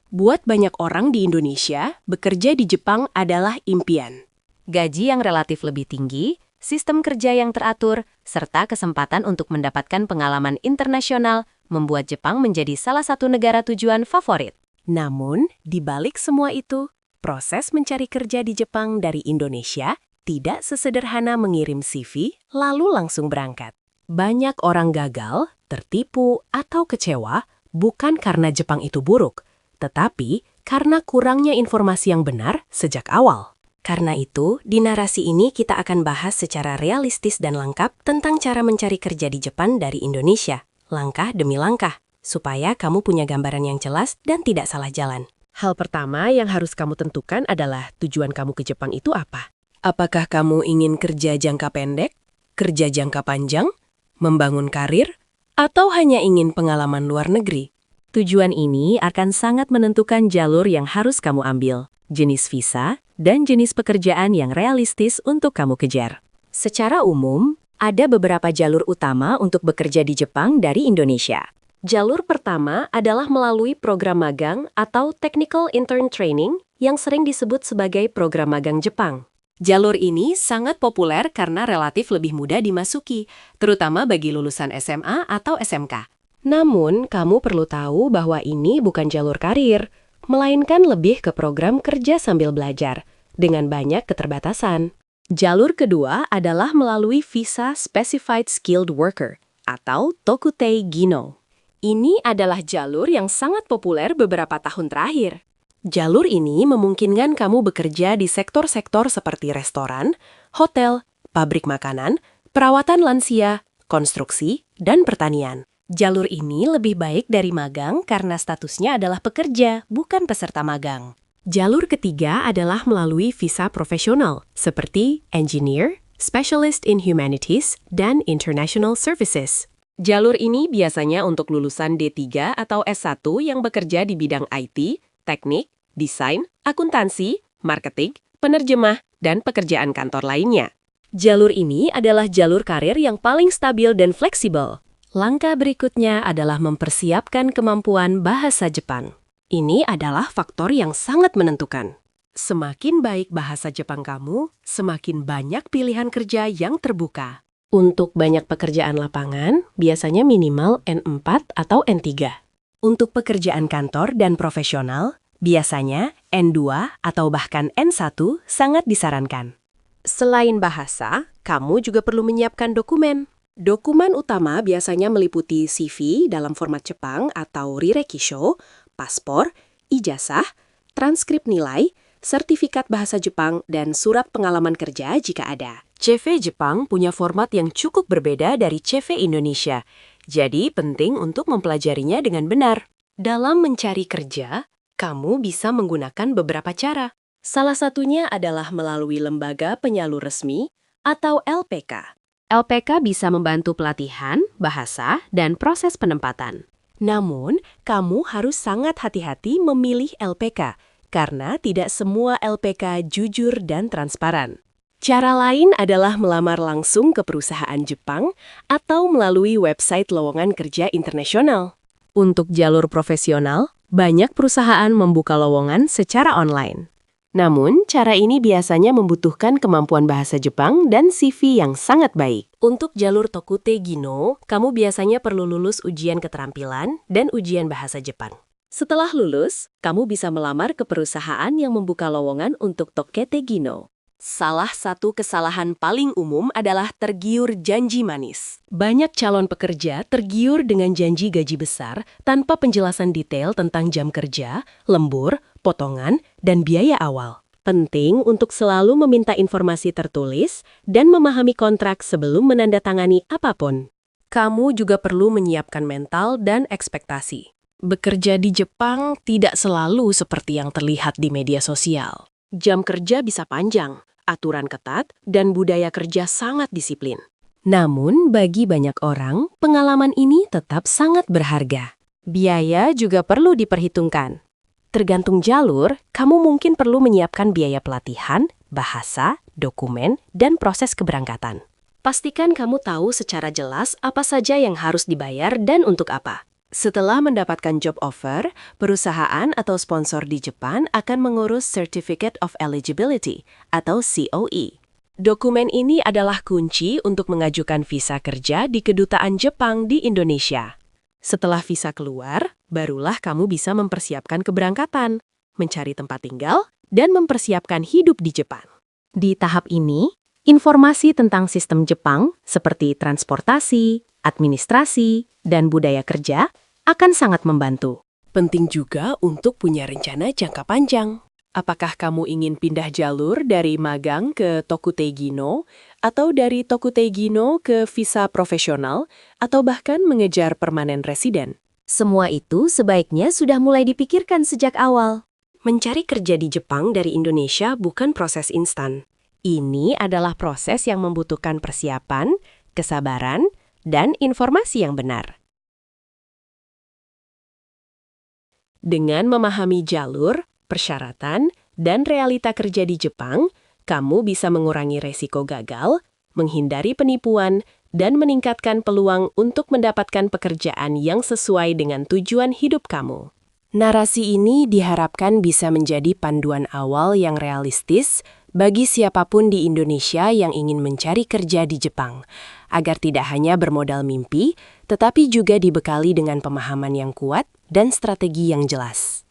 Buat banyak orang di Indonesia, bekerja di Jepang adalah impian. Gaji yang relatif lebih tinggi, sistem kerja yang teratur, serta kesempatan untuk mendapatkan pengalaman internasional membuat Jepang menjadi salah satu negara tujuan favorit. Namun, di balik semua itu, proses mencari kerja di Jepang dari Indonesia tidak sesederhana mengirim CV lalu langsung berangkat. Banyak orang gagal, tertipu, atau kecewa bukan karena Jepang itu buruk, tetapi karena kurangnya informasi yang benar sejak awal. Karena itu, di narasi ini kita akan bahas secara realistis dan lengkap tentang cara mencari kerja di Jepang dari Indonesia, langkah demi langkah, supaya kamu punya gambaran yang jelas dan tidak salah jalan. Hal pertama yang harus kamu tentukan adalah tujuan kamu ke Jepang itu apa? Apakah kamu ingin kerja jangka pendek, kerja jangka panjang, membangun karir, atau hanya ingin pengalaman luar negeri? Tujuan ini akan sangat menentukan jalur yang harus kamu ambil, jenis visa, dan jenis pekerjaan yang realistis untuk kamu kejar. Secara umum, ada beberapa jalur utama untuk bekerja di Jepang dari Indonesia. Jalur pertama adalah melalui program magang atau Technical Intern Training yang sering disebut sebagai program magang Jepang. Jalur ini sangat populer karena relatif lebih mudah dimasuki, terutama bagi lulusan SMA atau SMK. Namun, kamu perlu tahu bahwa ini bukan jalur karir, melainkan lebih ke program kerja sambil belajar, dengan banyak keterbatasan. Jalur kedua adalah melalui Visa Specified Skilled Worker, atau Tokutei Gino. Ini adalah jalur yang sangat populer beberapa tahun terakhir. Jalur ini memungkinkan kamu bekerja di sektor-sektor seperti restoran, hotel, pabrik makanan, perawatan lansia, konstruksi, dan pertanian. Jalur ini lebih baik dari magang karena statusnya adalah pekerja, bukan peserta magang. Jalur ketiga adalah melalui visa profesional, seperti Engineer, Specialist in Humanities, dan International Services. Jalur ini biasanya untuk lulusan D3 atau S1 yang bekerja di bidang IT, teknik, desain, akuntansi, marketing, penerjemah, dan pekerjaan kantor lainnya. Jalur ini adalah jalur karir yang paling stabil dan fleksibel. Langkah berikutnya adalah mempersiapkan kemampuan bahasa Jepang. Ini adalah faktor yang sangat menentukan. Semakin baik bahasa Jepang kamu, semakin banyak pilihan kerja yang terbuka. Untuk banyak pekerjaan lapangan, biasanya minimal N4 atau N3. Untuk pekerjaan kantor dan profesional, biasanya N2 atau bahkan N1 sangat disarankan. Selain bahasa, kamu juga perlu menyiapkan dokumen. Dokumen utama biasanya meliputi CV dalam format Jepang atau Rirekisho, paspor, ijazah, transkrip nilai, sertifikat bahasa Jepang, dan surat pengalaman kerja jika ada. CV Jepang punya format yang cukup berbeda dari CV Indonesia, jadi penting untuk mempelajarinya dengan benar. Dalam mencari kerja, kamu bisa menggunakan beberapa cara. Salah satunya adalah melalui lembaga penyalur resmi atau LPK. LPK bisa membantu pelatihan, bahasa, dan proses penempatan. Namun, kamu harus sangat hati-hati memilih LPK, karena tidak semua LPK jujur dan transparan. Cara lain adalah melamar langsung ke perusahaan Jepang atau melalui website lowongan kerja internasional. Untuk jalur profesional, banyak perusahaan membuka lowongan secara online. Namun, cara ini biasanya membutuhkan kemampuan bahasa Jepang dan CV yang sangat baik. Untuk jalur Tokutei Gino, kamu biasanya perlu lulus ujian keterampilan dan ujian bahasa Jepang. Setelah lulus, kamu bisa melamar ke perusahaan yang membuka lowongan untuk Tokutei Gino. Salah satu kesalahan paling umum adalah tergiur janji manis. Banyak calon pekerja tergiur dengan janji gaji besar tanpa penjelasan detail tentang jam kerja, lembur, potongan, dan biaya awal. Penting untuk selalu meminta informasi tertulis dan memahami kontrak sebelum menandatangani apapun. Kamu juga perlu menyiapkan mental dan ekspektasi. Bekerja di Jepang tidak selalu seperti yang terlihat di media sosial. Jam kerja bisa panjang, aturan ketat, dan budaya kerja sangat disiplin. Namun, bagi banyak orang, pengalaman ini tetap sangat berharga. Biaya juga perlu diperhitungkan. Tergantung jalur, kamu mungkin perlu menyiapkan biaya pelatihan, bahasa, dokumen, dan proses keberangkatan. Pastikan kamu tahu secara jelas apa saja yang harus dibayar dan untuk apa. Setelah mendapatkan job offer, perusahaan atau sponsor di Jepang akan mengurus Certificate of Eligibility atau COE. Dokumen ini adalah kunci untuk mengajukan visa kerja di kedutaan Jepang di Indonesia. Setelah visa keluar, barulah kamu bisa mempersiapkan keberangkatan, mencari tempat tinggal, dan mempersiapkan hidup di Jepang. Di tahap ini, informasi tentang sistem Jepang seperti transportasi, administrasi, dan budaya kerja akan sangat membantu. Penting juga untuk punya rencana jangka panjang. Apakah kamu ingin pindah jalur dari magang ke Tokutei no, atau dari Tokutei no ke visa profesional, atau bahkan mengejar permanen residen? Semua itu sebaiknya sudah mulai dipikirkan sejak awal. Mencari kerja di Jepang dari Indonesia bukan proses instan. Ini adalah proses yang membutuhkan persiapan, kesabaran, dan informasi yang benar. Dengan memahami jalur, persyaratan, dan realita kerja di Jepang, kamu bisa mengurangi resiko gagal, menghindari penipuan, dan meningkatkan peluang untuk mendapatkan pekerjaan yang sesuai dengan tujuan hidup kamu. Narasi ini diharapkan bisa menjadi panduan awal yang realistis bagi siapapun di Indonesia yang ingin mencari kerja di Jepang, agar tidak hanya bermodal mimpi, tetapi juga dibekali dengan pemahaman yang kuat dan strategi yang jelas.